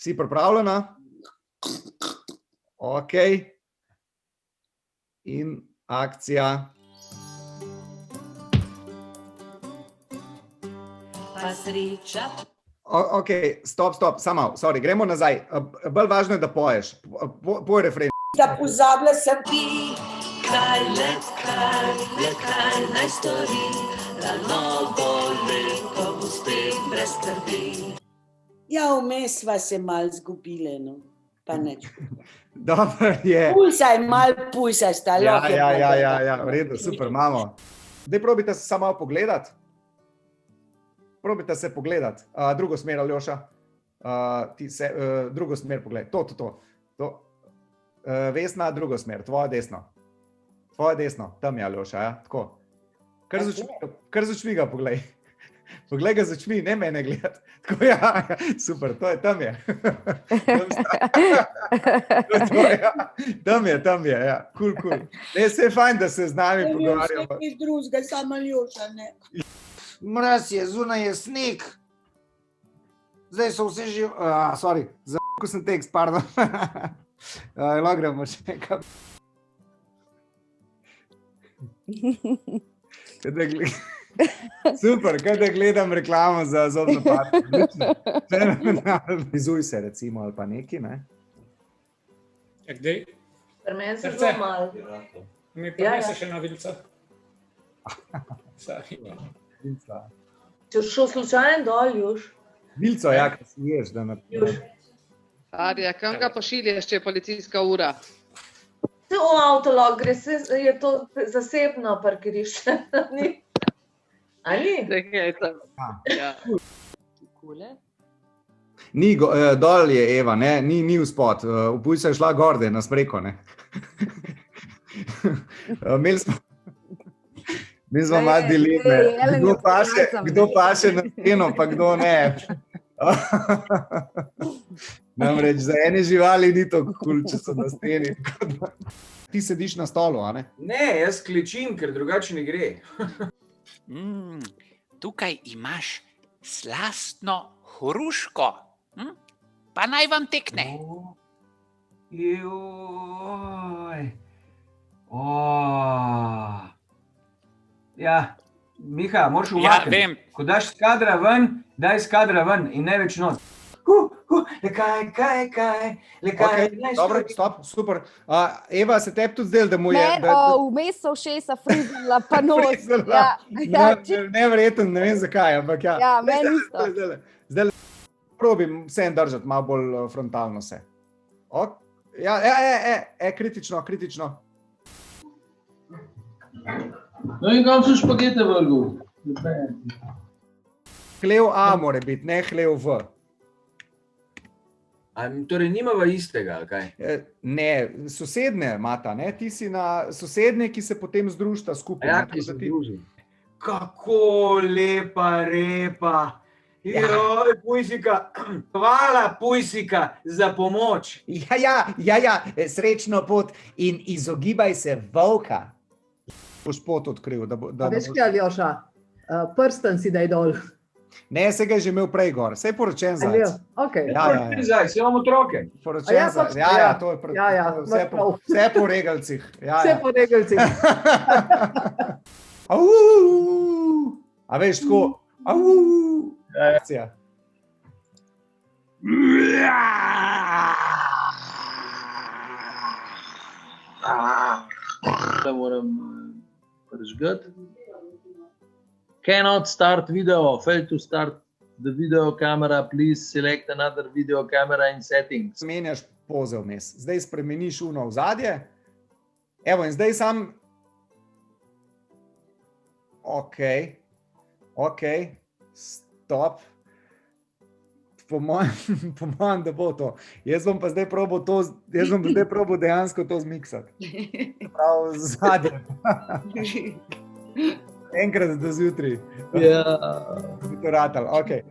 Si pripravljena? Ok. In akcija. Pa sreča. Ok, stop, samo malo, sorry, gremo nazaj. Bolj važno je, da poješ. Poj refren. Da pozabila sem Kaj naj stori, da novo leto bo spet brez skrbi. Ja, vmes sva se malo zgubile, no. Pa nič. Dobro je. Pulsaj sta. Ja, v redu, super, imamo. Daj probite se samo malo pogledati. Probite se pogledati. Drugo smer, Aljoša. Drugo smer pogled. To. Vesna, drugo smer, tvoja desno. Tvoja desno, tam je Aljoša, ja, tako. Kar z očmi ga poglej. Poglej ga z očmi, ne mene gledati. Tako, ja, super, to je, tam je. Tam je, ja, cool. Ne, se je fajn, da se z nami pogovarjamo. Ne vem, drugega, samo Aljoša, ne. Mraz je, zunaj je sneg. Zdaj so vse že... sorry, ko sem tekst, pardon. Lahko gremo še nekaj. Super, kaj da gledam reklamo za zobno pasto. Vizuj se recimo ali pa neki, ne? Kdaj? Pri meni se zelo malo. Mi prinese še na vilca. Če šel slučajen dol, Juž. Vilco, ja, kaj si ješ, da Juž. Arja, kam ga pošilješ, če je policijska ura? Se v avtolog gre, je to zasebno parkirišče. Ali? Nekaj tam. Ja. Kule? Ni, dol je Eva, ne, ni v spod. Pujsa je šla gor, da je nas preko, ne. Imeli smo malo dileme. Kdo paše na steno, pa kdo ne. Namreč za ene živali ni to kul, če so na steni. Ti sediš na stolu, a ne? Ne, jaz klečim, ker drugače ne gre. Tukaj imaš slastno hruško. Pa naj vam tekne. Joj. Ja, Miha, moraš umakniti. vem. Ko daš iz kadra ven, daj iz kadra ven in ne več not. Okay, dobro, stop, super. Eva, se tebi tudi zdel, da mu je... Vmes so ušesa frizala, pa nos. Neverjeten, ne vem zakaj, ampak ja. Ja, meni isto. Zdaj probim vsem držati malo bolj frontalno se. Ja, kritično. No in kam so špagete vrgu? Hlev A more biti, ne hlev V. Torej nimava istega, ali kaj? Ne, sosedne imata, ne? Ti si na sosedne, ki se potem združita skupaj. Ja, ki se združi. Kako lepa repa. Joj, Pujsika, hvala Pujsika za pomoč. Ja, srečno pot in izogibaj se volka. Boš pot odkril, da Veš kaj, Aljoša, prsten si daj dol. Ne, se ga je že imel prej gor, se je poročen zajc. Ja. Se imamo otroke. Poročen zajc, ja, to je vse po regalcih. Vse po regalcih. A veš, tako, akcija. Da moram prežgati. Cannot start video, fail to start the video camera, please select another video camera in settings. Menjaš poze vmes, zdaj spremeniš uno v zadje. Evo in zdaj sam... Ok, stop. Po mojem, da bo to. Jaz bom pa zdaj probal dejansko to zmiksati. Prav zadje. Enkrat do zjutraj. Ja. Bi to ratal, ok.